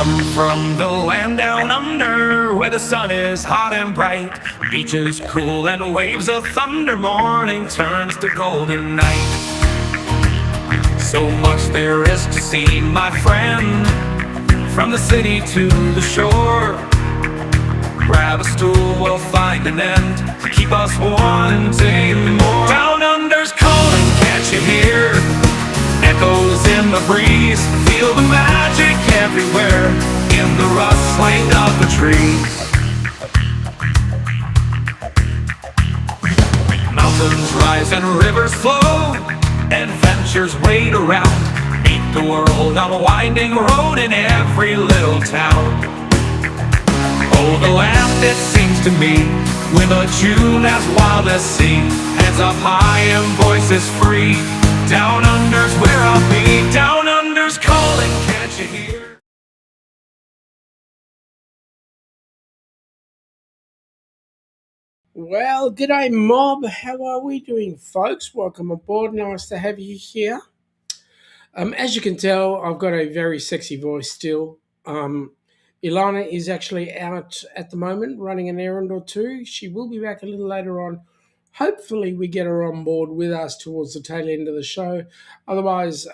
I'm from the land down under, where the sun is hot and bright. Beaches cool and waves of thunder, morning turns to golden night. So much there is to see, my friend, from the city to the shore. Grab a stool, we'll find an end to keep us wanting more. Down under's calling, can't you hear? Echoes in the breeze, feel the magic everywhere, in the rustling of the trees. Mountains rise and rivers flow, adventures wait around. Meet the world on a winding road in every little town. Oh, the land, it seems to me, with a tune as wild as sea, hands up high and voices free. Down under's where I'll be. Down under's calling, can't you hear? Well, g'day mob. How are we doing, folks? Welcome aboard. Nice to have you here. As you can tell, I've got a very sexy voice still. Ilana is actually out at the moment running an errand or two. She will be back a little later on. Hopefully, we get her on board with us towards the tail end of the show. Otherwise,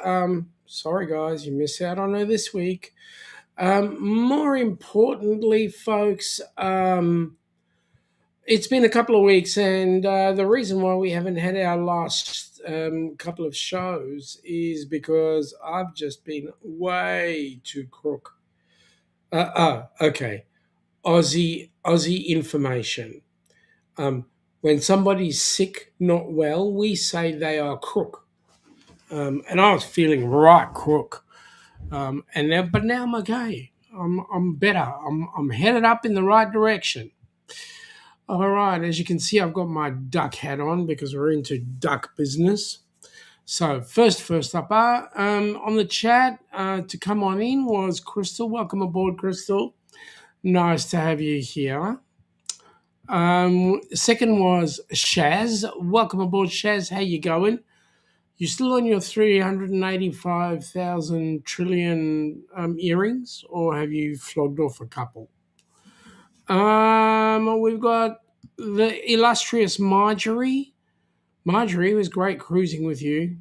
sorry guys, you miss out on her this week. More importantly, folks, it's been a couple of weeks, and the reason why we haven't had our last couple of shows is because I've just been way too crook. Okay. Aussie information. When somebody's sick, not well, we say they are crook. And I was feeling right crook. But now I'm okay. I'm better. I'm headed up in the right direction. All right, as you can see, I've got my duck hat on because we're into duck business. So first up, on the chat to come on in was Crystal. Welcome aboard, Crystal. Nice to have you here. Second was Shaz. Welcome aboard, Shaz. How you going? You still on your 385,000 trillion earrings, or have you flogged off a couple? We've got the illustrious Marjorie. Marjorie, it was great cruising with you.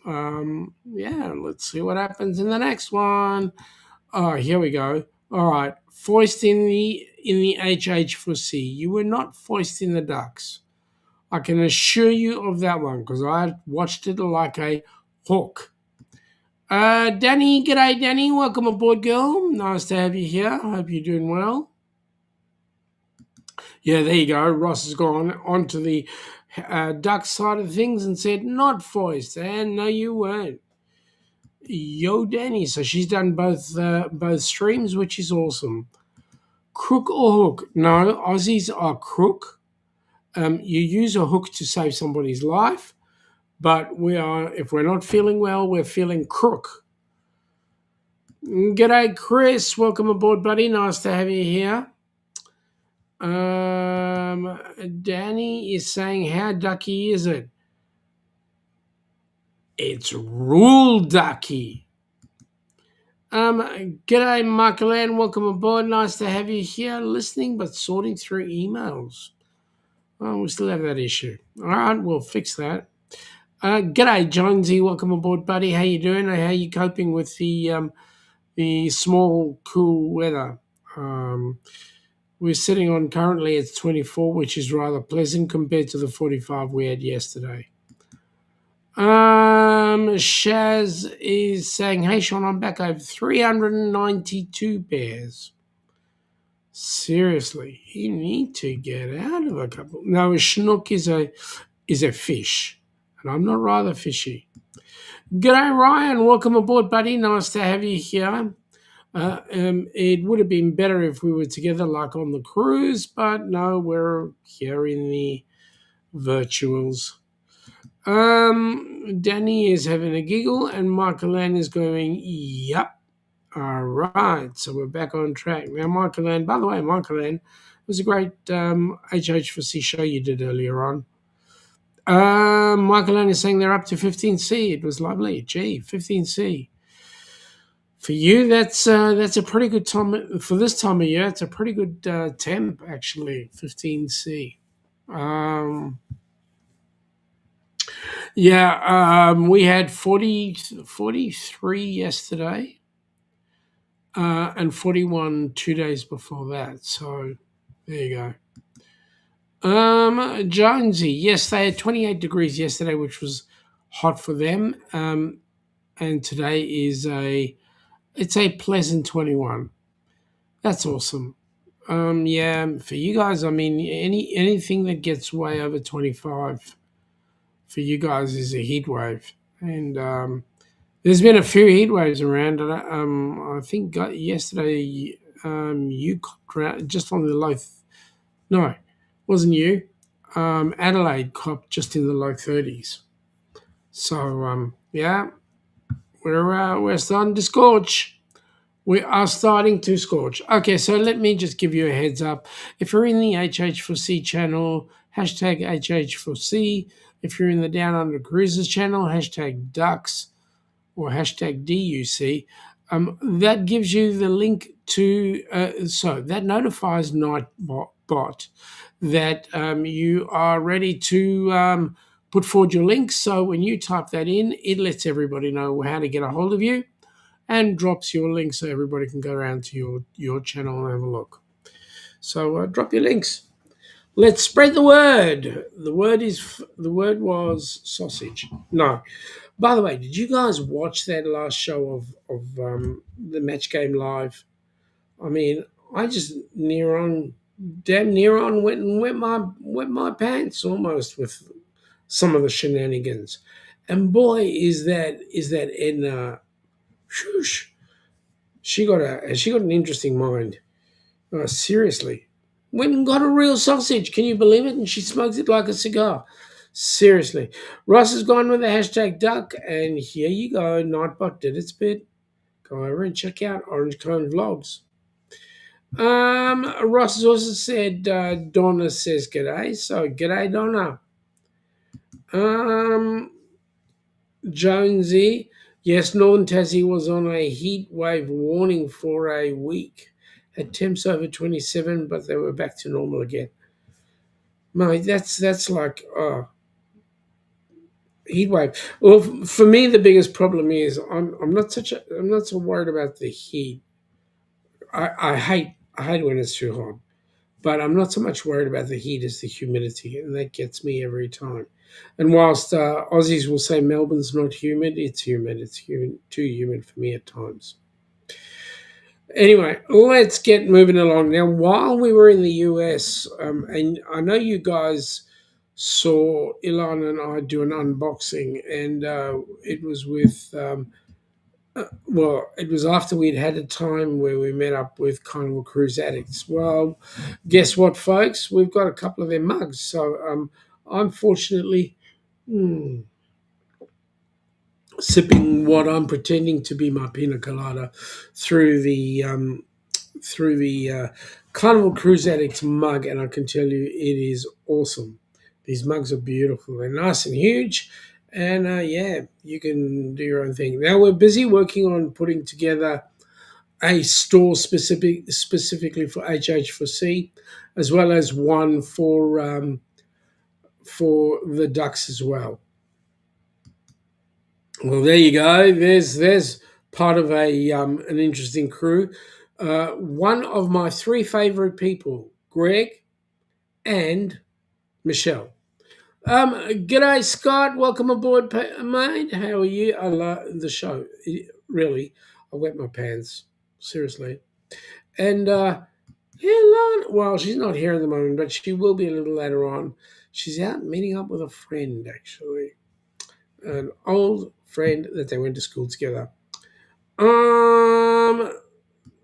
Yeah, let's see what happens in the next one. Oh, here we go. All right, foist in the HH for C. You were not foist in the ducks. I can assure you of that one because I watched it like a hawk. Danny, g'day, Danny. Welcome aboard, girl. Nice to have you here. Hope you're doing well. Yeah, there you go. Ross has gone onto the duck side of things and said, not foist. And no, you weren't. Yo, Danny. So she's done both streams, which is awesome. Crook or hook? No, Aussies are crook. You use a hook to save somebody's life, but if we're not feeling well, we're feeling crook. G'day, Chris. Welcome aboard, buddy. Nice to have you here. Danny is saying, how ducky is it? It's rule ducky. G'day, Michael Ann. Welcome aboard. Nice to have you here listening, but sorting through emails. Oh, we still have that issue. All right, we'll fix that. G'day, Jonesy. Welcome aboard, buddy. How you doing? How you coping with the small, cool weather? We're sitting on currently it's 24, which is rather pleasant compared to the 45 we had yesterday. Shaz is saying, hey, Shaun, I'm back over 392 pairs. Seriously, you need to get out of a couple. No, a schnook is a fish, and I'm not rather fishy. G'day, Ryan. Welcome aboard, buddy. Nice to have you here. It would have been better if we were together like on the cruise, but no, we're here in the virtuals. Danny is having a giggle and Michael Ann is going, yep. All right, so we're back on track. Now, Michael Ann, by the way, Michael Ann, it was a great HH4C show you did earlier on. Michael Ann is saying they're up to 15C. It was lovely. Gee, 15C. For you, that's a pretty good time for this time of year. It's a pretty good temp actually, 15°C. Um, yeah, we had 43 yesterday, and 41 2 days before that. So there you go. Jonesy, yes, they had 28 degrees yesterday, which was hot for them. And today is it's a pleasant 21. That's awesome. Yeah, for you guys, I mean, anything that gets way over 25 for you guys is a heat wave, and there's been a few heat waves around. And I think yesterday, you copped just on the low. No, wasn't you? Adelaide copped just in the low 30s. So yeah, we're starting to scorch. We are starting to scorch. Okay, so let me just give you a heads up. If you're in the HH4C channel, hashtag HH4C. If you're in the Down Under Cruises channel, hashtag Ducks or hashtag DUC. That gives you the link to, so that notifies Nightbot that you are ready to put forward your links. So when you type that in, it lets everybody know how to get a hold of you and drops your link so everybody can go around to your channel and have a look. So drop your links. Let's spread the word. The word was sausage. No. By the way, did you guys watch that last show of the Match Game Live? I mean, I just damn near on went and wet my pants almost with some of the shenanigans. And boy, is that Edna. Shoosh, she got an interesting mind. Seriously, went and got a real sausage. Can you believe it? And she smokes it like a cigar. Seriously, Ross has gone with the hashtag duck, and here you go. Nightbot did its bit. Go over and check out Orange Cone Vlogs. Ross has also said Donna says g'day, so g'day Donna. Um, Jonesy, yes, Northern Tassie was on a heat wave warning for a week. Had temps over 27, but they were back to normal again. Mate, that's like heat wave. Well, for me, the biggest problem is I'm not so worried about the heat. I hate when it's too hot, but I'm not so much worried about the heat as the humidity, and that gets me every time. And whilst Aussies will say Melbourne's not humid, it's humid. It's humid, too humid for me at times. Anyway, let's get moving along. Now, while we were in the US, and I know you guys saw Ilan and I do an unboxing, and it was with, it was after we'd had a time where we met up with Carnival Cruise Addicts. Well, guess what, folks? We've got a couple of their mugs. So I'm fortunately sipping what I'm pretending to be my pina colada through the Carnival Cruise Addicts mug, and I can tell you it is awesome. These mugs are beautiful. They're nice and huge, and yeah, you can do your own thing. Now we're busy working on putting together a store specifically for HH4C, as well as one for the ducks as well. Well, there you go. There's part of an interesting crew. One of my three favorite people, Greg and Michelle. G'day, Scott. Welcome aboard, mate. How are you? I love the show. Really, I wet my pants. Seriously. And yeah, Lon, well, she's not here at the moment, but she will be a little later on. She's out meeting up with a friend, actually, an old friend that they went to school together.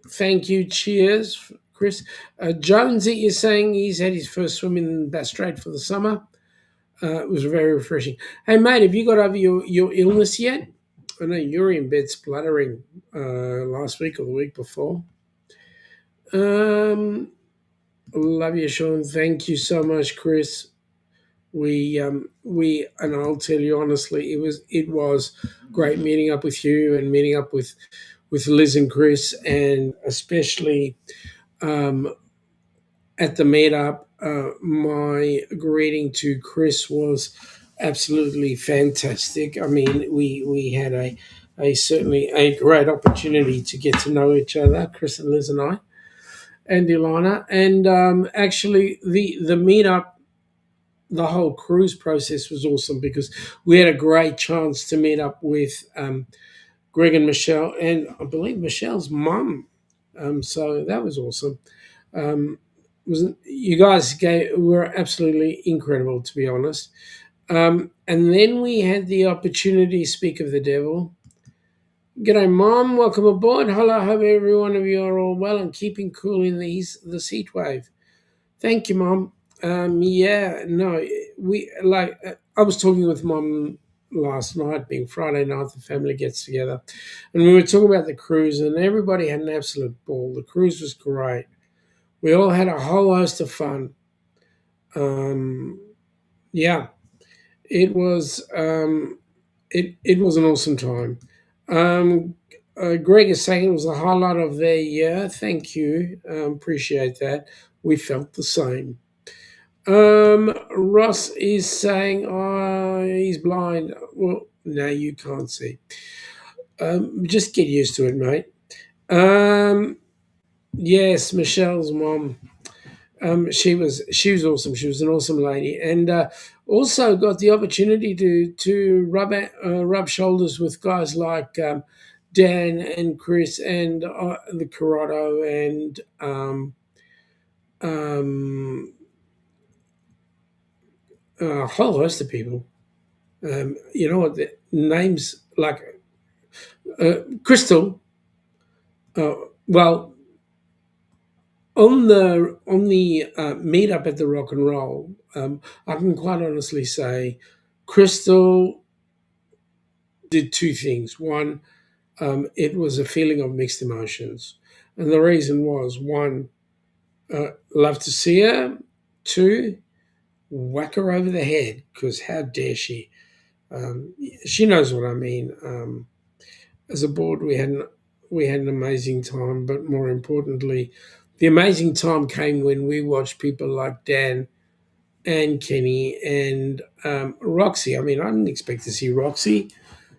Thank you. Cheers, Chris. Jonesy is saying he's had his first swim in Bass Strait for the summer. It was very refreshing. Hey, mate, have you got over your illness yet? I know you were in bed spluttering last week or the week before. Love you, Shaun. Thank you so much, Chris. We and I'll tell you honestly, it was great meeting up with you and meeting up with with Liz and Chris, and especially um, at the meetup. My greeting to Chris was absolutely fantastic. I mean, we had a certainly a great opportunity to get to know each other, Chris and Liz and I, and Ilana. And actually, the meetup, the whole cruise process was awesome because we had a great chance to meet up with Greg and Michelle, and I believe Michelle's mum. So that was awesome. Um, was You guys were absolutely incredible, to be honest. And then we had the opportunity to speak of the devil. G'day, Mom. Welcome aboard. Hello. Hope every one of you are all well and keeping cool in this heat wave. Thank you, Mom. Yeah, no, we like. I was talking with Mom last night, being Friday night, the family gets together, and we were talking about the cruise, and everybody had an absolute ball. The cruise was great. We all had a whole host of fun. Um, yeah, it was. It was an awesome time. Um, Greg is saying it was the highlight of their year. Thank you. Appreciate that. We felt the same. Ross is saying, oh, he's blind. Well, no, you can't see. Just get used to it, mate. Um, yes, Michelle's mom. She was awesome. She was an awesome lady, and also got the opportunity to rub shoulders with guys like Dan and Chris and the Corrado and um, a whole host of people. You know what? The names like Crystal. Uh, well, on the meetup at the Rock and Roll, I can quite honestly say, Crystal did two things. One, it was a feeling of mixed emotions, and the reason was one, love to see her. Two, whack her over the head because how dare she? Um, she knows what I mean. As a board, we had an amazing time, but more importantly, the amazing time came when we watched people like Dan and Kenny and Roxy. I mean, I didn't expect to see Roxy.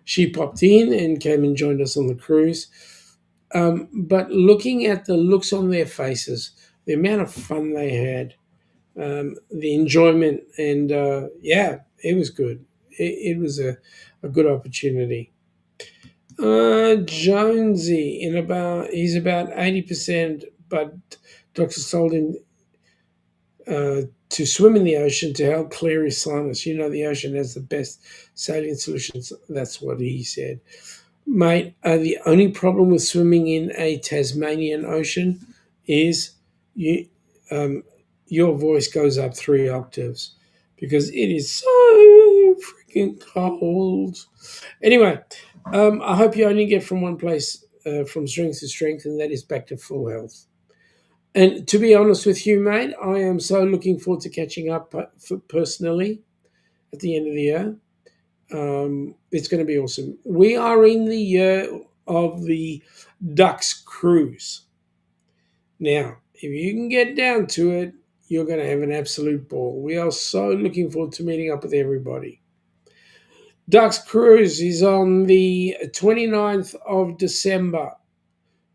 She popped in and came and joined us on the cruise. But looking at the looks on their faces, the amount of fun they had, the enjoyment, and yeah, it was good. It was a good opportunity. Jonesy he's about 80%, but doctor told him to swim in the ocean to help clear his sinus. You know, the ocean has the best saline solutions. That's what he said. Mate, the only problem with swimming in a Tasmanian ocean is you, um, your voice goes up 3 octaves because it is so freaking cold. Anyway, I hope you only get from one place, from strength to strength, and that is back to full health. And to be honest with you, mate, I am so looking forward to catching up personally at the end of the year. It's going to be awesome. We are in the year of the Ducks cruise. Now, if you can get down to it, you're going to have an absolute ball. We are so looking forward to meeting up with everybody. Ducks cruise is on the 29th of December,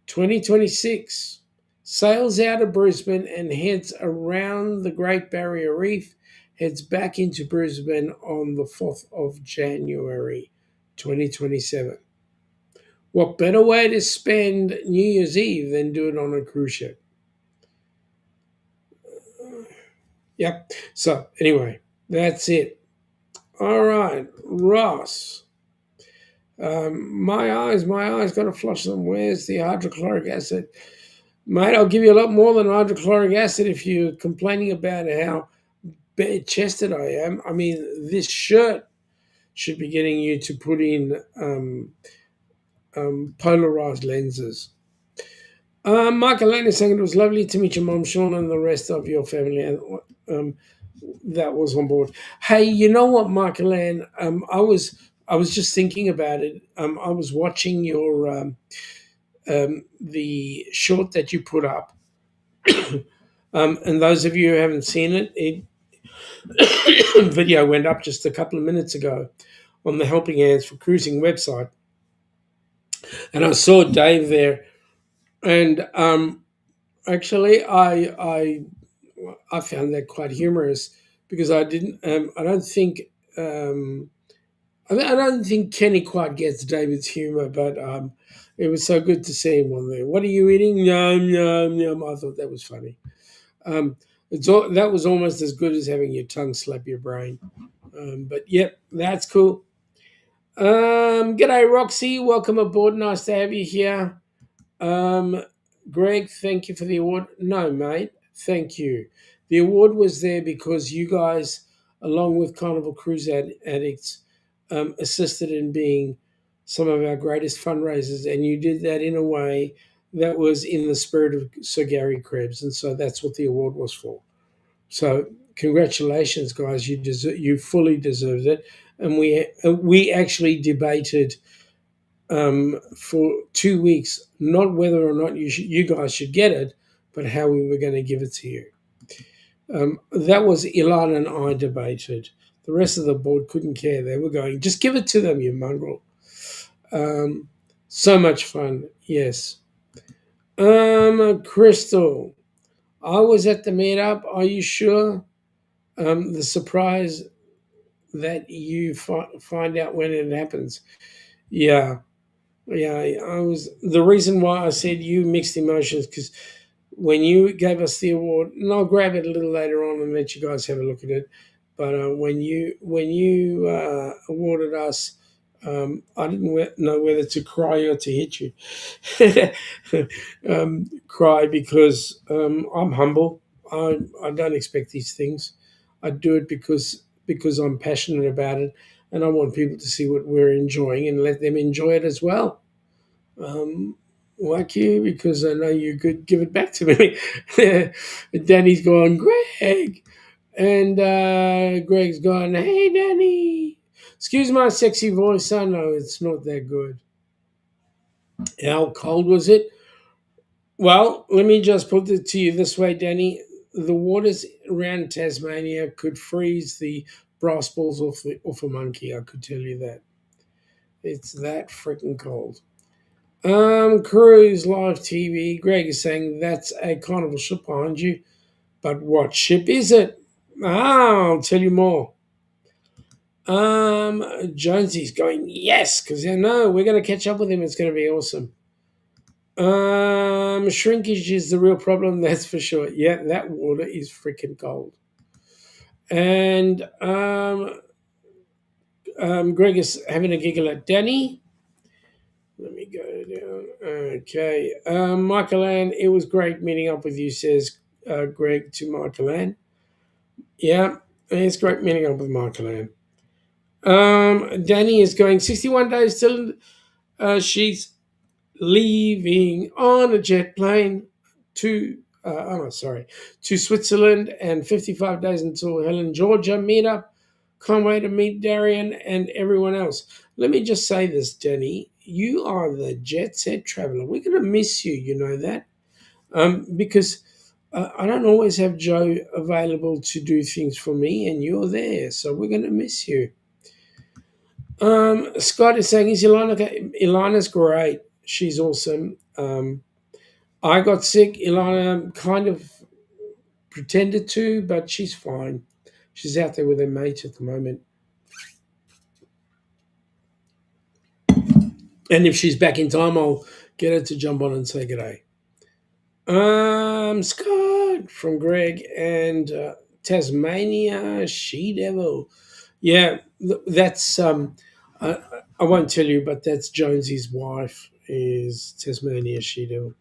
2026. Sails out of Brisbane and heads around the Great Barrier Reef, heads back into Brisbane on the 4th of January 2027. What better way to spend New Year's Eve than do it on a cruise ship? Yep. So, anyway, that's it. All right, Ross. My eyes got to flush them. Where's the hydrochloric acid? Mate, I'll give you a lot more than hydrochloric acid if you're complaining about how bare chested I am. I mean, this shirt should be getting you to put in polarized lenses. Michael Lane is saying it was lovely to meet your mom, Shaun, and the rest of your family. And that was on board. Hey, you know what, Michael Lane? I was just thinking about it. I was watching your the short that you put up. And those of you who haven't seen it, video went up just a couple of minutes ago on the Helping Hands for Cruising website, and I saw Dave there, and actually, I found that quite humorous because I didn't. I don't think. I don't think Kenny quite gets David's humor, but it was so good to see him on there. What are you eating? Yum yum yum. I thought that was funny. Um, that was almost as good as having your tongue slap your brain. But yep, that's cool. G'day Roxy, welcome aboard. Nice to have you here. Um, Greg, thank you for the award. No, mate, thank you. The award was there because you guys, along with Carnival Cruise Addicts, assisted in being some of our greatest fundraisers, and you did that in a way that was in the spirit of Sir Gary Krebs, and so that's what the award was for. So congratulations, guys! You fully deserved it, and we actually debated for 2 weeks, not whether or not you guys should get it, but how we were going to give it to you. That was Ilan and I debated. The rest of the board couldn't care. They were going, just give it to them, you mongrel. Um, so much fun, yes. Crystal, I was at the meetup. Are you sure? The surprise that you find out when it happens. Yeah. Yeah, I was the reason why I said you mixed emotions because when you gave us the award, and I'll grab it a little later on and let you guys have a look at it. But when you awarded us, I didn't know whether to cry or to hit you. Cry because I'm humble. I don't expect these things. I do it because I'm passionate about it, and I want people to see what we're enjoying and let them enjoy it as well. Um, like you, because I know you could give it back to me. Danny's gone, Greg, and Greg's gone, hey, Danny. Excuse my sexy voice. I know it's not that good. How cold was it? Well, let me just put it to you this way, Danny. The waters around Tasmania could freeze the brass balls off a monkey. I could tell you that. It's that freaking cold. Cruise Live TV. Greg is saying that's a carnival ship behind you. But what ship is it? I'll tell you more. Jonesy's going, yes, because you know we're going to catch up with him. It's going to be awesome. Shrinkage is the real problem, that's for sure. Yeah, that water is freaking cold. And Greg is having a giggle at Danny. Let me go down. Okay. Michael Ann, it was great meeting up with you, says Greg to Michael Ann. Yeah, it's great meeting up with Michael Ann. Danny is going 61 days till she's leaving on a jet plane to to Switzerland, and 55 days until Helen, Georgia meetup. Can't wait to meet Darian and everyone else. Let me just say this, Danny. You are the jet set traveler. We're going to miss you, you know that? Because I don't always have Joe available to do things for me, and you're there. So we're going to miss you. Scott is saying, is Ilana okay? Ilana's great. She's awesome. I got sick. Ilana kind of pretended to, but she's fine. She's out there with her mates at the moment. And if she's back in time, I'll get her to jump on and say good day. Scott from Greg and Tasmania She Devil. Yeah, that's I, I won't tell you, but that's Jonesy's wife is Tasmania She Devil.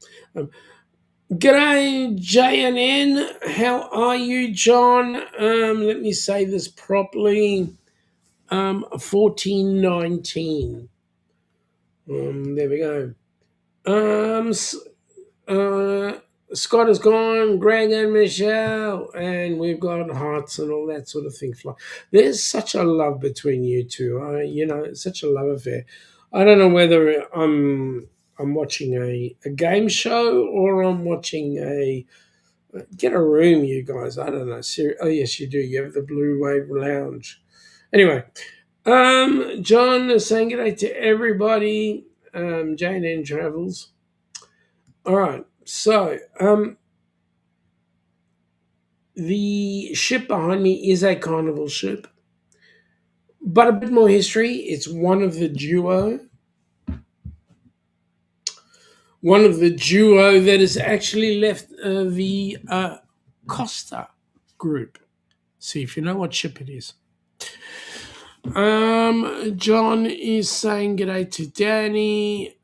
G'day, JNN. How are you, John? Let me say this properly. 1419. There we go. Scott is gone, Greg and Michelle, and we've got hearts and all that sort of thing. There's such a love between you two. Such a love affair. I don't know whether I'm I'm watching a game show or I'm watching a get a room, you guys. I don't know. Oh yes, you do. You have the Blue Wave Lounge. Anyway, John is saying good day to everybody. Jane N Travels. All right. So, the ship behind me is a carnival ship, but a bit more history. It's one of the duo that has actually left the Costa group. See if you know what ship it is. John is saying g'day to Danny.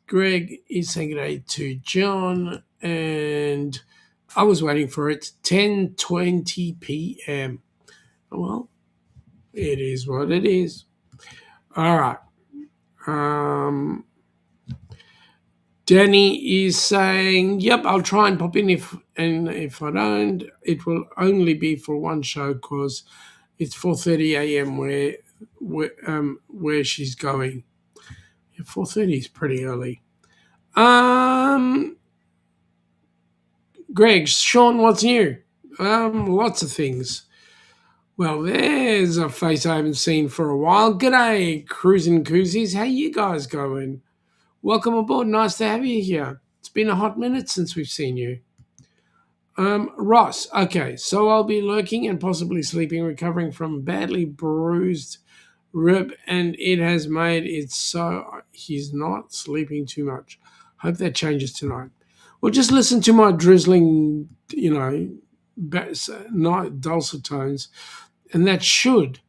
Greg is saying g'day to John, and I was waiting for it. 10:20 p.m. Well, it is what it is. All right. Danny is saying, "Yep, I'll try and pop in if I don't, it will only be for one show because it's 4:30 a.m. where she's going. 4:30 is pretty early." Greg, Shaun, what's new? Lots of things. Well, there's a face I haven't seen for a while. G'day, Cruising Koozies. How you guys going? Welcome aboard. Nice to have you here. It's been a hot minute since we've seen you. Ross. Okay, so I'll be lurking and possibly sleeping, recovering from badly bruised rib, and it has made it so he's not sleeping too much. Hope that changes tonight. Well, just listen to my drizzling, dulcet tones, and that should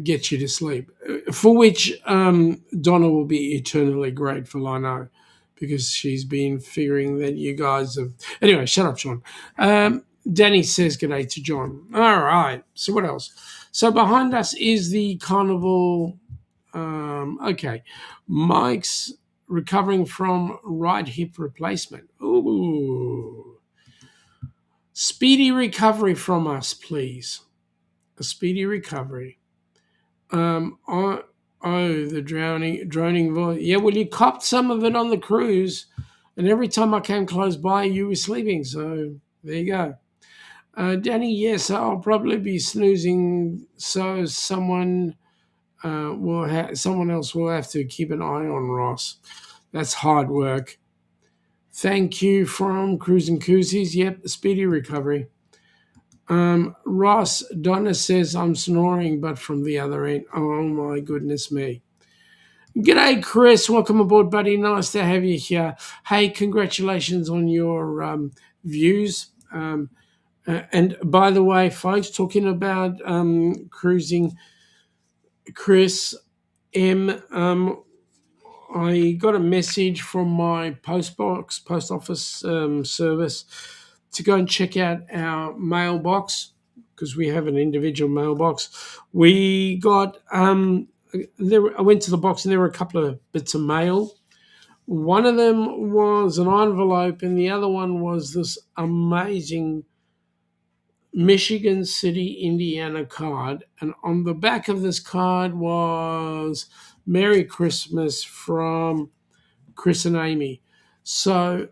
get you to sleep, for which Donna will be eternally grateful, I know, because she's been figuring that you guys have... Anyway, shut up, Shaun. Danny says g'day to John. All right, so what else? So behind us is the carnival. Okay, Mike's recovering from right hip replacement. Ooh. Speedy recovery from us, please. A speedy recovery. Oh, the droning voice. Yeah, well, you copped some of it on the cruise, and every time I came close by, you were sleeping. So there you go. Danny, yes, I'll probably be snoozing. So someone someone else will have to keep an eye on Ross. That's hard work. Thank you from Cruising Koozies. Yep, speedy recovery. Ross, Donna says I'm snoring, but from the other end. Oh, my goodness me. G'day, Chris. Welcome aboard, buddy. Nice to have you here. Hey, congratulations on your views. And by the way, folks, talking about cruising, Chris M., I got a message from my post office service to go and check out our mailbox because we have an individual mailbox. We got I went to the box and there were a couple of bits of mail. One of them was an envelope and the other one was this amazing Michigan City, Indiana card. And on the back of this card was Merry Christmas from Chris and Amy. So,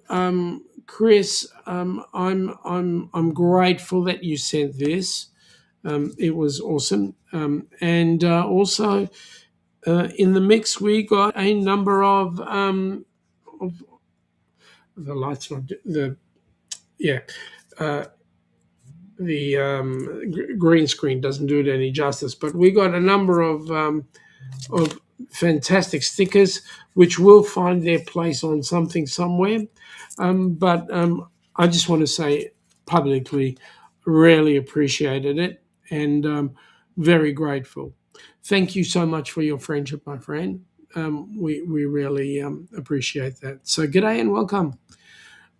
Chris, I'm grateful that you sent this. It was awesome, and also in the mix we got a number of the lights not the yeah. The green screen doesn't do it any justice, but we got a number of fantastic stickers which will find their place on something somewhere. But I just want to say publicly, really appreciated it and very grateful. Thank you so much for your friendship, my friend. We really appreciate that. So g'day and welcome.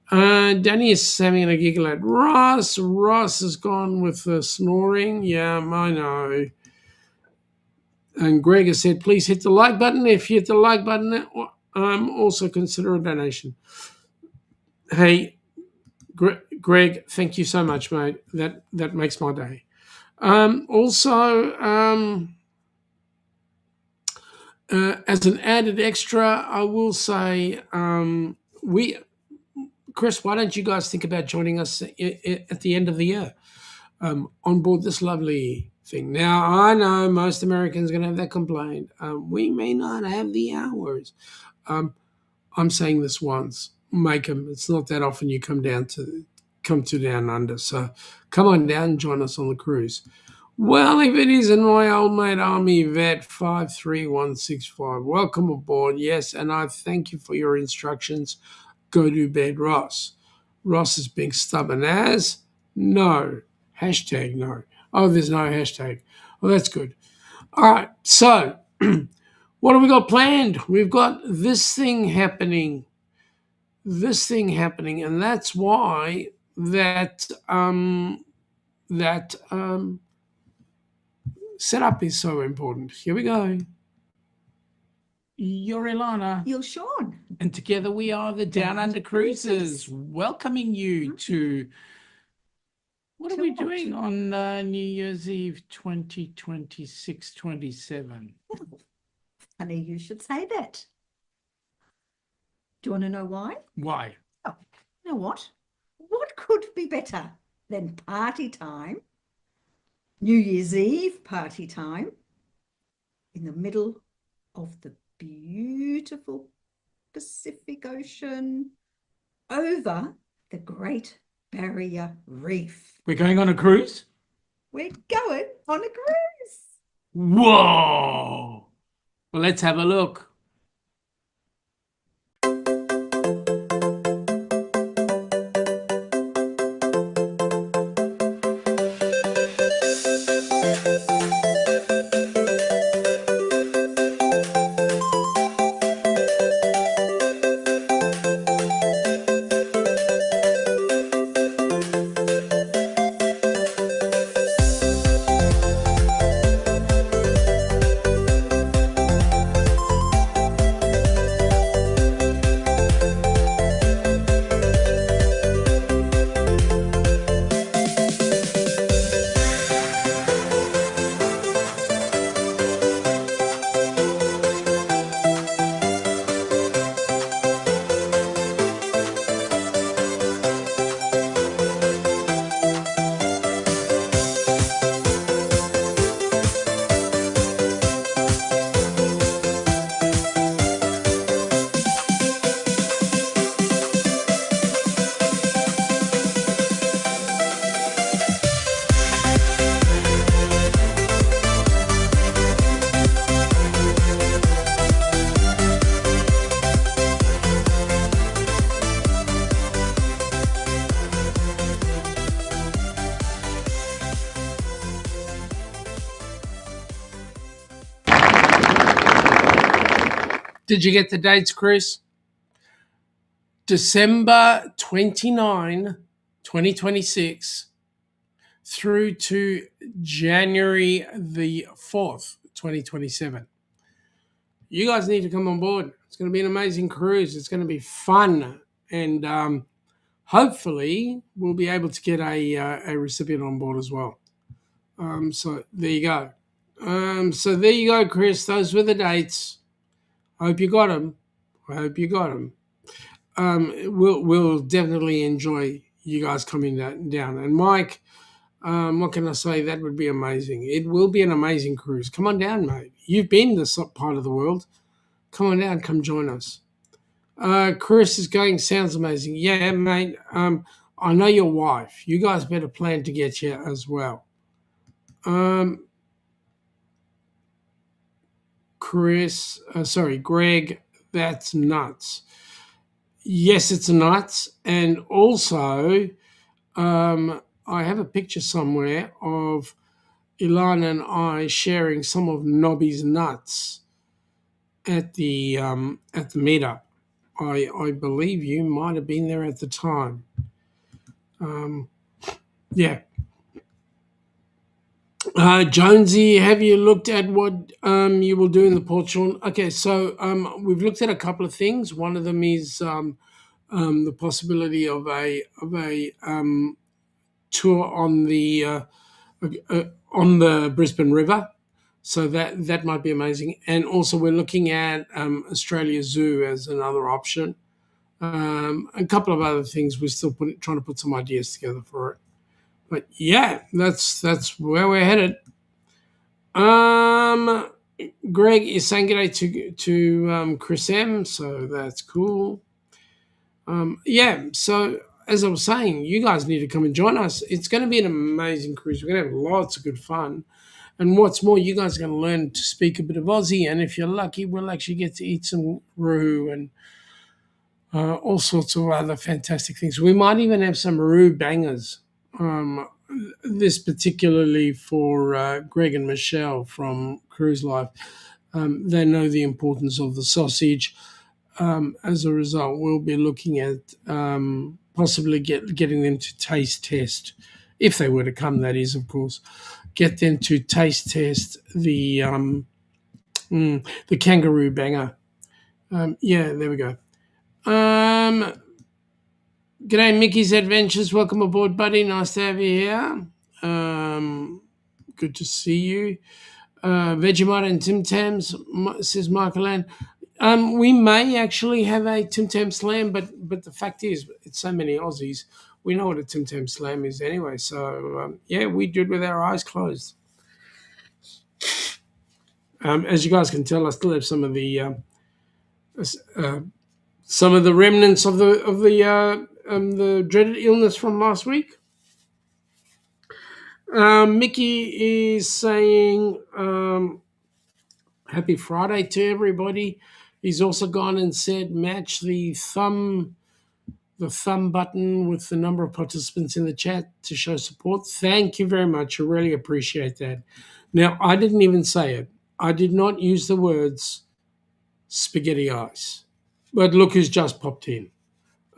Danny is having a giggle at Ross. Ross has gone with the snoring. Yeah, I know. And Greg has said, please hit the like button. If you hit the like button, also consider a donation. Hey, Greg, thank you so much, mate. That makes my day. Also, As an added extra, I will say, Chris, why don't you guys think about joining us at the end of the year on board this lovely thing? Now, I know most Americans are going to have that complaint. We may not have the hours. I'm saying this once. Make them. It's not that often you come to down under. So come on down and join us on the cruise. Well, if it isn't my old mate Army Vet 53165, welcome aboard. Yes, and I thank you for your instructions. Go to bed, Ross. Ross is being stubborn as no. Hashtag no. Oh, there's no hashtag. Well, that's good. All right, so what have we got planned? We've got this thing happening, and that's why that setup is so important. Here we go. You're Ilana. You're Shaun. And together we are the Down Under Cruisers, welcoming you to... What are we doing on New Year's Eve 2026-27? Funny you should say that. Do you want to know why? Why? Oh, you know what? What could be better than party time, New Year's Eve party time, in the middle of the beautiful Pacific Ocean over the Great Barrier Reef? We're going on a cruise? We're going on a cruise. Whoa! Well, let's have a look. Did you get the dates, Chris? December 29, 2026 through to January the 4th, 2027. You guys need to come on board. It's going to be an amazing cruise. It's going to be fun. And hopefully we'll be able to get a recipient on board as well. So there you go. So there you go, Chris. Those were the dates. I hope you got them. We'll definitely enjoy you guys coming down. And Mike, what can I say? That would be amazing. It will be an amazing cruise. Come on down, mate. You've been this part of the world. Come on down. Come join us. Chris is going, sounds amazing. Yeah, mate. I know your wife. You guys better plan to get here as well. Greg, that's nuts. Yes, it's nuts. And also, I have a picture somewhere of Ilana and I sharing some of Nobby's nuts at the meetup. I believe you might have been there at the time. Yeah. Jonesy, have you looked at what you will do in the port, Shaun? Okay, so we've looked at a couple of things. One of them is the possibility of a tour on the Brisbane River. So that might be amazing. And also, we're looking at Australia Zoo as another option. A couple of other things. We're still trying to put some ideas together for it. But yeah, that's where we're headed. Greg is saying g'day to Chris M, so that's cool. Yeah, so as I was saying, you guys need to come and join us. It's going to be an amazing cruise. We're going to have lots of good fun. And what's more, you guys are going to learn to speak a bit of Aussie. And if you're lucky, we'll actually get to eat some roux and all sorts of other fantastic things. We might even have some roux bangers. This particularly for Greg and Michelle from Cruise Life. They know the importance of the sausage. As a result, we'll be looking at possibly getting them to taste test, if they were to come, that is, of course, get them to taste test the kangaroo banger. Yeah, there we go. G'day, Mickey's Adventures. Welcome aboard, buddy. Nice to have you here. Good to see you. Vegemite and Tim Tams, says Michael Ann. We may actually have a Tim Tam Slam, but the fact is, it's so many Aussies. We know what a Tim Tam Slam is anyway. So, yeah, we do it with our eyes closed. As you guys can tell, I still have some of the remnants of the dreaded illness from last week. Mickey is saying happy Friday to everybody. He's also gone and said match the thumb button with the number of participants in the chat to show support. Thank you very much. I really appreciate that. Now, I didn't even say it. I did not use the words spaghetti ice. But look who's just popped in.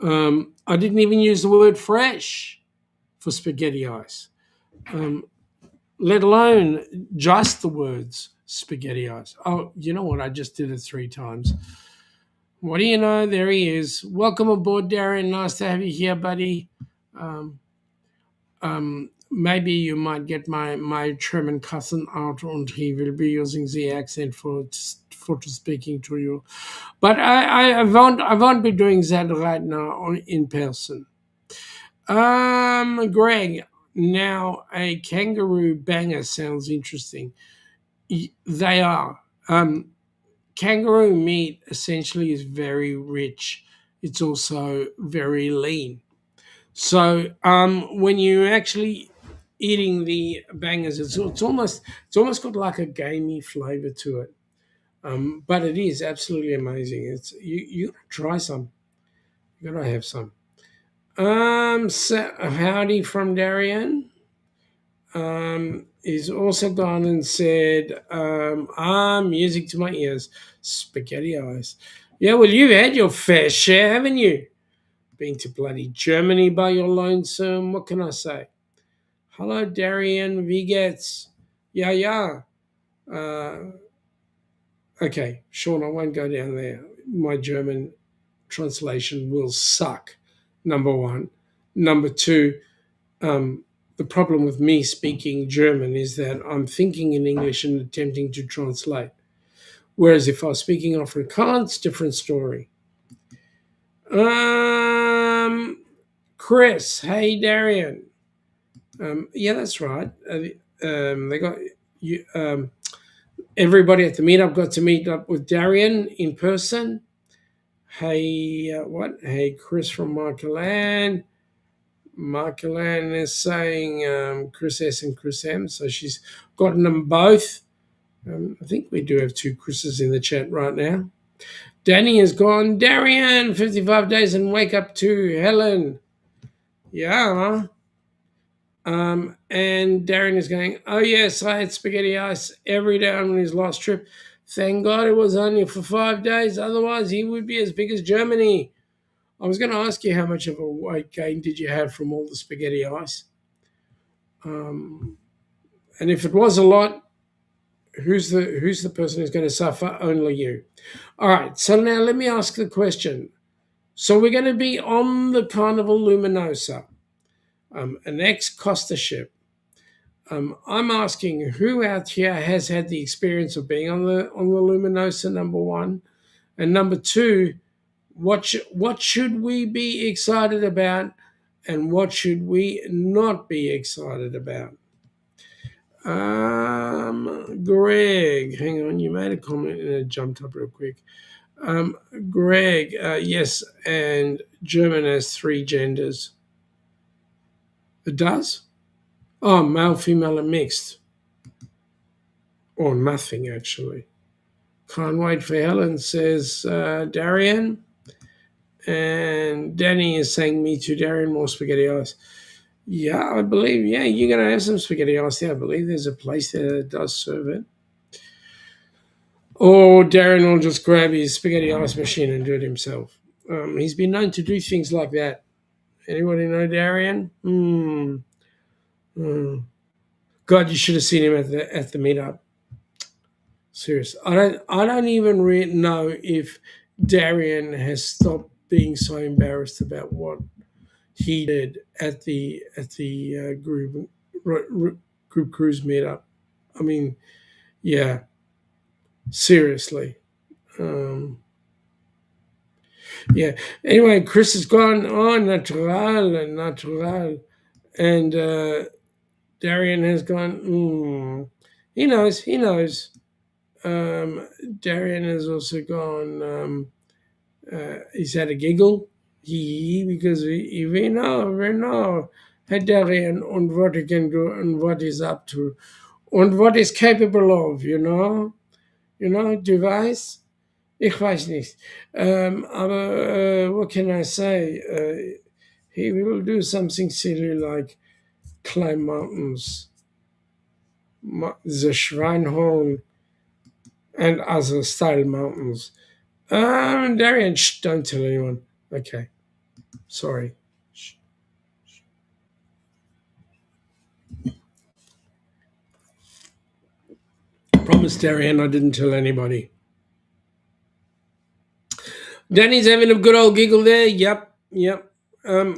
I didn't even use the word fresh for spaghetti ice, let alone just the words spaghetti ice. Oh, you know what? I just did it 3 times. What do you know? There he is. Welcome aboard, Darren. Nice to have you here, buddy. Maybe you might get my German cousin out and he will be using the accent for speaking to you. But I won't be doing that right now in person. Greg, now a kangaroo banger sounds interesting. They are. Kangaroo meat essentially is very rich. It's also very lean. So when you're actually eating the bangers, it's almost got like a gamey flavor to it. But it is absolutely amazing. It's you gotta try some. You gotta have some. So howdy from Darian. He's also gone and said, music to my ears, spaghetti eyes. Yeah, well, you've had your fair share, haven't you? Been to bloody Germany by your lonesome. What can I say? Hello, Darian Vigets. Yeah. Okay, Shaun, I won't go down there. My German translation will suck, number one. Number two, the problem with me speaking German is that I'm thinking in English and attempting to translate. Whereas if I was speaking Afrikaans, different story. Chris, hey Darian. Yeah, that's right. They got you. Everybody at the meetup got to meet up with Darian in person. Hey, what? Hey, Chris from Michael Ann. Michael Ann is saying Chris S and Chris M, so she's gotten them both. I think we do have 2 Chris's in the chat right now. Danny has gone, Darian, 55 days and wake up to Helen. Yeah. And Darren is going, oh yes, I had spaghetti ice every day on his last trip. Thank God it was only for 5 days. Otherwise, he would be as big as Germany. I was going to ask you how much of a weight gain did you have from all the spaghetti ice? And if it was a lot, who's the person who's going to suffer? Only you. All right, so now let me ask the question. So we're going to be on the Carnival Luminosa, an ex-Costa ship. I'm asking who out here has had the experience of being on the Luminosa, number one, and number two, what should we be excited about, and what should we not be excited about? Greg, hang on, you made a comment and it jumped up real quick. Greg, yes, and German has 3 genders. It does? Oh, male, female, and mixed. Or nothing, actually. Can't wait for Helen, says Darian. And Danny is saying, me too, Darian, more spaghetti ice. Yeah, I believe, yeah, you're going to have some spaghetti ice there. I believe there's a place there that does serve it. Or Darren will just grab his spaghetti ice machine and do it himself. He's been known to do things like that. Anybody know Darian? God, you should have seen him at the meetup. Serious. I don't even know if Darian has stopped being so embarrassed about what he did at the group cruise meetup. I mean, yeah, seriously. Yeah. Anyway, Chris has gone, oh, natural. And Darian has gone, he knows. Darian has also gone, he's had a giggle, because we know, Herr Darian, und what he can do, and what he's up to, and what he's capable of, you know, du weißt? Ich weiß nicht. Aber what can I say? He will do something silly like climb mountains, the Schweinhorn and other style mountains. Darian, don't tell anyone. Okay. Sorry. Shh. Promise, Darian, I didn't tell anybody. Danny's having a good old giggle there. Yep. A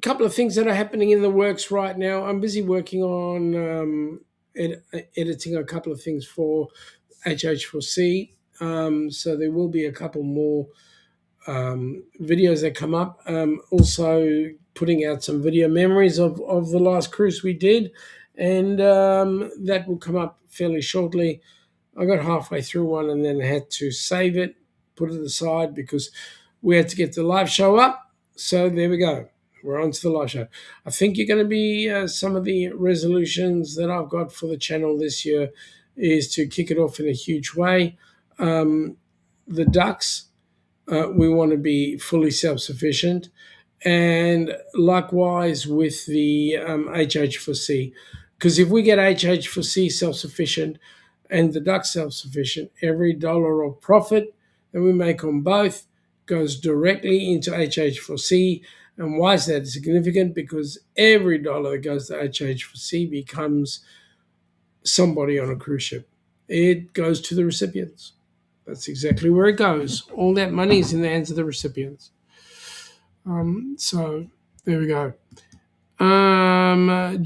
couple of things that are happening in the works right now. I'm busy working on editing a couple of things for HH4C. So there will be a couple more videos that come up. Also putting out some video memories of the last cruise we did, and that will come up fairly shortly. I got halfway through one and then had to save it, put it aside because we had to get the live show up. So there we go. We're on to the live show. I think you're going to be some of the resolutions that I've got for the channel this year is to kick it off in a huge way. The ducks, we want to be fully self-sufficient. And likewise with the HH4C. Because if we get HH4C self-sufficient and the duck self-sufficient, every dollar of profit that we make on both goes directly into HH4C. And why is that significant? Because every dollar that goes to HH4C becomes somebody on a cruise ship. It goes to the recipients. That's exactly where it goes. All that money is in the hands of the recipients. So there we go. Darren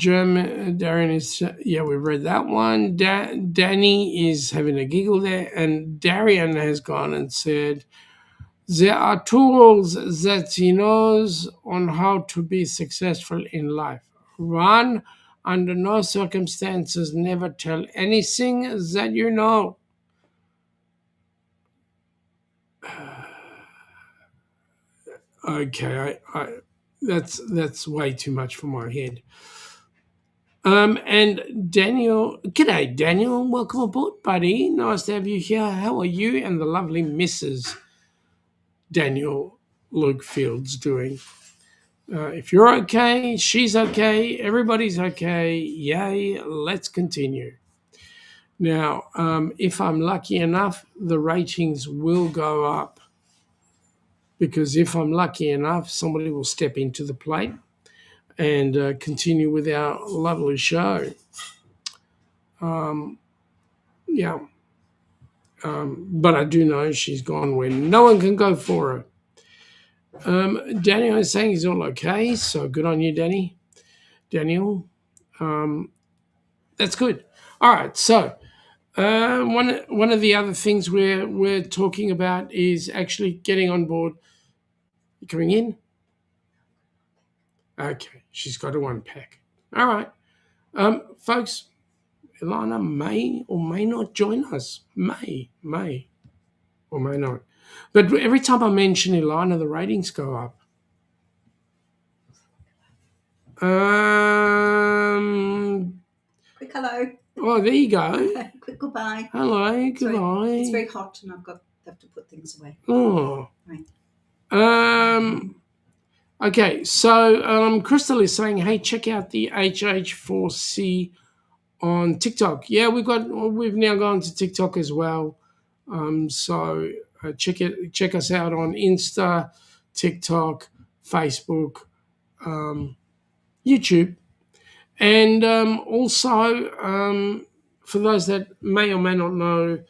is, yeah, we've read that one. Danny is having a giggle there, and Darian has gone and said, there are tools that he knows on how to be successful in life. One, under no circumstances, never tell anything that you know. Okay, that's way too much for my head. And Daniel, g'day Daniel, welcome aboard, buddy. Nice to have you here. How are you and the lovely Mrs. Daniel Luke Fields doing? If you're okay, she's okay, everybody's okay, yay, let's continue. Now, if I'm lucky enough, the ratings will go up. Because if I'm lucky enough, somebody will step into the plate and continue with our lovely show. Yeah. But I do know she's gone where no one can go for her. Daniel is saying he's all okay, so good on you, Daniel. That's good. All right, so one of the other things we're talking about is actually getting on board. You coming in? Okay, she's got to unpack. All right, folks. Ilana may or may not join us. May or may not. But every time I mention Ilana, the ratings go up. Quick hello. Oh, there you go. Quick goodbye. Hello, goodbye. It's very hot and have to put things away. Oh. Right. Okay, so Crystal is saying, hey, check out the HH4C on TikTok. Yeah, we've now gone to TikTok as well. So check us out on Insta, TikTok, Facebook, YouTube, and also for those that may or may not know,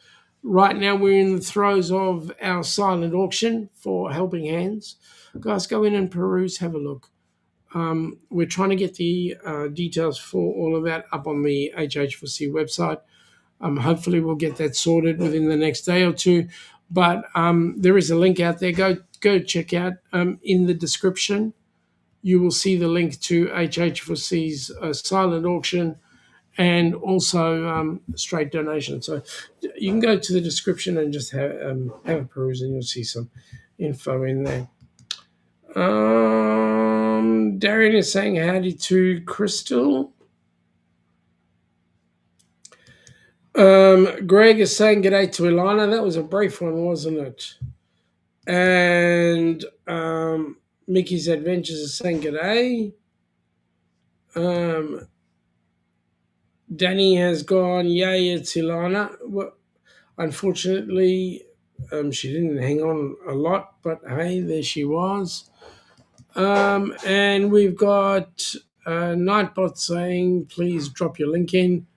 right now we're in the throes of our silent auction for Helping Hands. Guys, go in and peruse, have a look. We're trying to get the details for all of that up on the HH4C website. Hopefully we'll get that sorted within the next day or two. But there is a link out there. Go check out in the description. You will see the link to HH4C's silent auction and also straight donation. So you can go to the description and just have a peruse and you'll see some info in there. Darian is saying howdy to Crystal. Greg is saying g'day to Ilana. That was a brief one, wasn't it? And Mickey's Adventures is saying g'day. Danny has gone, yay, it's Ilana. Well, unfortunately, she didn't hang on a lot, but hey, there she was. And we've got Nightbot saying, please drop your link in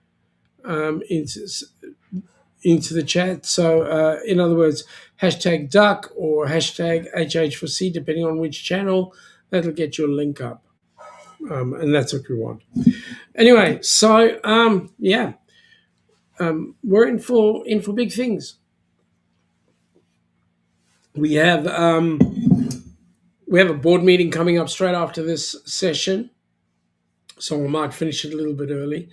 into the chat. So, in other words, hashtag duck or hashtag HH4C, depending on which channel, that'll get your link up. And that's what we want. Anyway, so we're in for big things. We have a board meeting coming up straight after this session, so we might finish it a little bit early.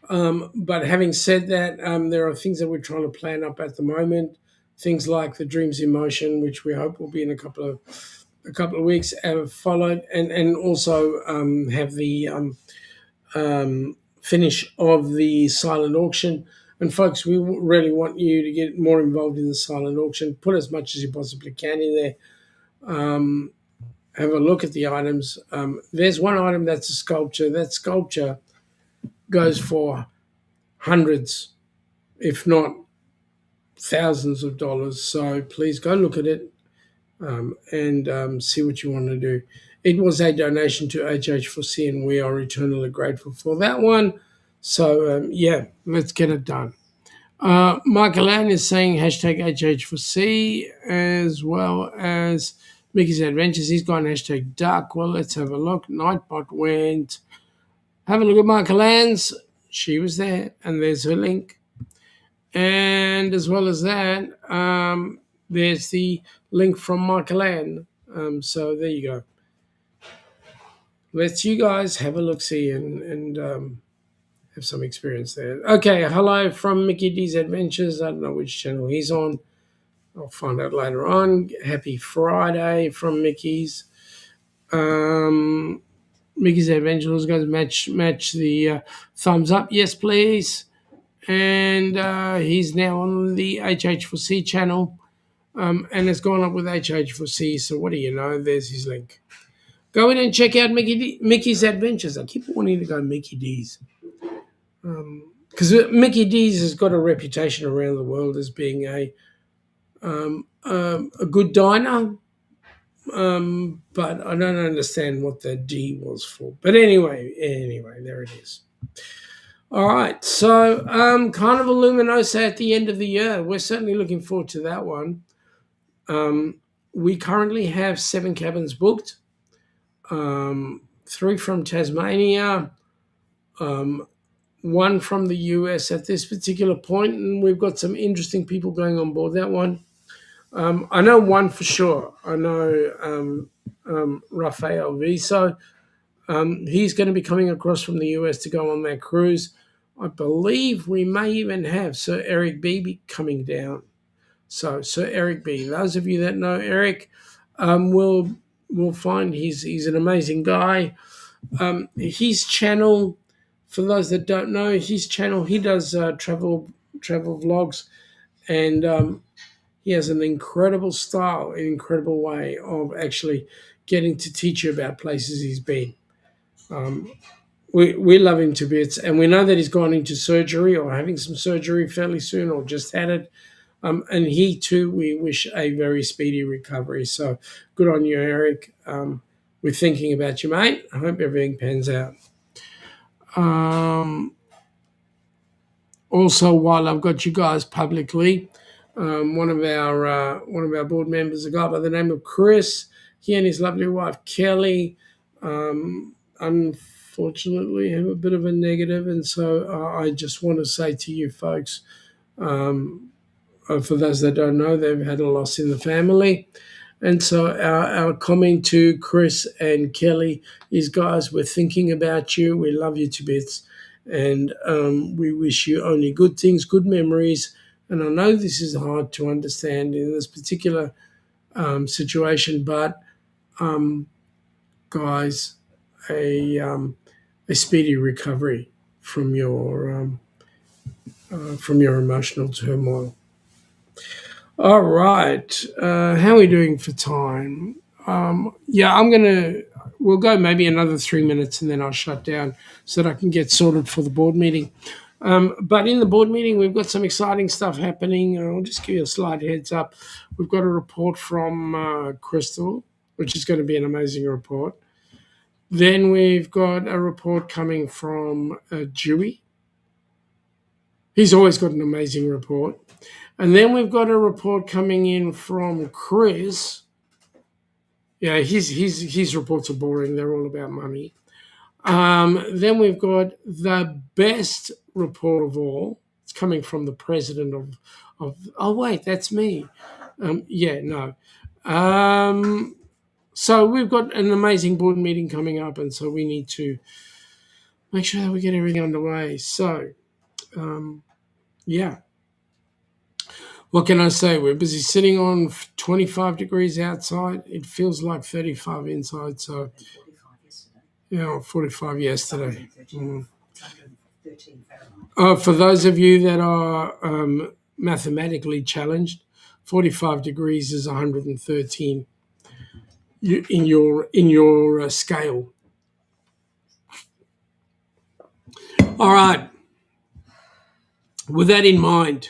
But having said that, there are things that we're trying to plan up at the moment. Things like the Dreams in Motion, which we hope will be in a couple of weeks, have followed, and also have the finish of the silent auction. And folks, we really want you to get more involved in the silent auction. Put as much as you possibly can in there. Have a look at the items. There's one item that's a sculpture. That sculpture goes for hundreds, if not thousands of dollars. So please go look at it and see what you want to do. It was a donation to HH4C, and we are eternally grateful for that one. So, let's get it done. Michael Ann is saying hashtag HH4C, as well as Mickey's Adventures. He's gone hashtag duck. Well, let's have a look. Nightbot went. Have a look at Michael Ann's. She was there, and there's her link. And as well as that, there's the link from Michael Ann. So there you go. Let's you guys have a look-see and have some experience there. Okay, hello from Mickey D's Adventures. I don't know which channel he's on. I'll find out later on. Happy Friday from Mickey's. Mickey's Adventures goes match the thumbs up. Yes, please. And he's now on the HH4C channel. And it's gone up with HH4C. So what do you know? There's his link. Go in and check out Mickey's Adventures. I keep wanting to go Mickey D's. Because Mickey D's has got a reputation around the world as being a good diner. But I don't understand what the D was for. But anyway, there it is. All right, so Carnival Luminosa at the end of the year. We're certainly looking forward to that one. We currently have 7 cabins booked, 3 from Tasmania, one from the U.S. at this particular point, and we've got some interesting people going on board that one. I know one for sure. I know Rafael Viso. He's going to be coming across from the US to go on that cruise. I believe we may even have Sir Eric Beebe coming down. So Sir Eric B. Those of you that know Eric will find he's an amazing guy. His channel, for those that don't know, his channel, he does travel vlogs, and he has an incredible style, an incredible way of actually getting to teach you about places he's been. We love him to bits, and we know that he's gone into surgery or having some surgery fairly soon or just had it. And he too, we wish a very speedy recovery. So good on you, Eric. We're thinking about you, mate. I hope everything pans out. Also, while I've got you guys publicly, one of our board members, a guy by the name of Chris, he and his lovely wife Kelly, unfortunately have a bit of a negative, and so I just want to say to you folks, for those that don't know, they've had a loss in the family. And so our comment to Chris and Kelly is, guys, we're thinking about you. We love you to bits. And we wish you only good things, good memories. And I know this is hard to understand in this particular situation, but guys, a speedy recovery from your emotional turmoil. All right, how are we doing for time? We'll go maybe another 3 minutes and then I'll shut down so that I can get sorted for the board meeting. But in the board meeting, we've got some exciting stuff happening. I'll just give you a slight heads up. We've got a report from Crystal, which is going to be an amazing report. Then we've got a report coming from Dewey. He's always got an amazing report. And then we've got a report coming in from Chris. Yeah, his reports are boring. They're all about money. Then we've got the best report of all. It's coming from the president of oh, wait, that's me. So we've got an amazing board meeting coming up, and so we need to make sure that we get everything underway. So, yeah. What can I say? We're busy sitting on 25 degrees outside. It feels like 35 inside. So, 45 yesterday. Yeah, 45 yesterday. 13 Fahrenheit. For those of you that are mathematically challenged, 45 degrees is 113 in your scale. All right. With that in mind,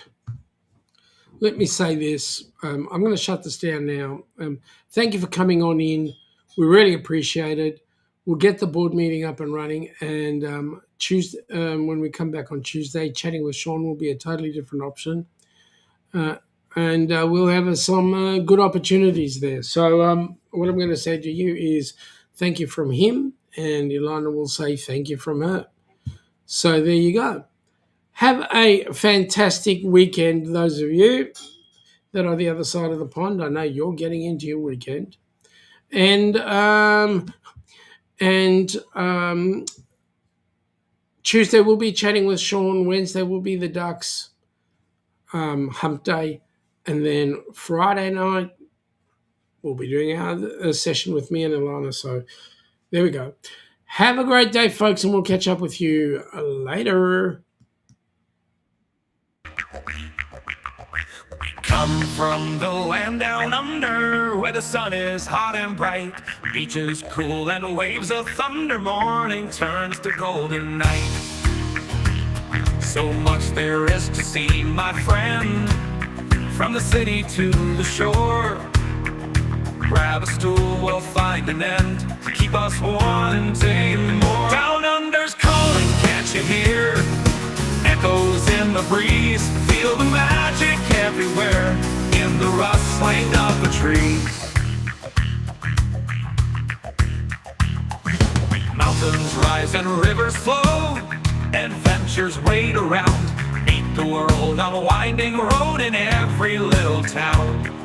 let me say this. I'm going to shut this down now. Thank you for coming on in. We really appreciate it. We'll get the board meeting up and running. And Tuesday, when we come back on Tuesday, chatting with Shaun will be a totally different option. And we'll have some good opportunities there. So what I'm going to say to you is thank you from him, and Ilana will say thank you from her. So there you go. Have a fantastic weekend, those of you that are the other side of the pond. I know you're getting into your weekend. And Tuesday we'll be chatting with Shaun. Wednesday will be the Ducks hump day. And then Friday night we'll be doing a session with me and Ilana. So there we go. Have a great day, folks, and we'll catch up with you later. Come from the land down under, where the sun is hot and bright, beaches cool and waves of thunder. Morning turns to golden night. So much there is to see, my friend, from the city to the shore. Grab a stool, we'll find an end to keep us wanting more. Down under's calling, can't you hear? Echoes in the breeze, feel the magic everywhere in the rustling of the trees. Mountains rise rise and rivers flow. Adventures wait around. Meet the world on a winding road in every little town.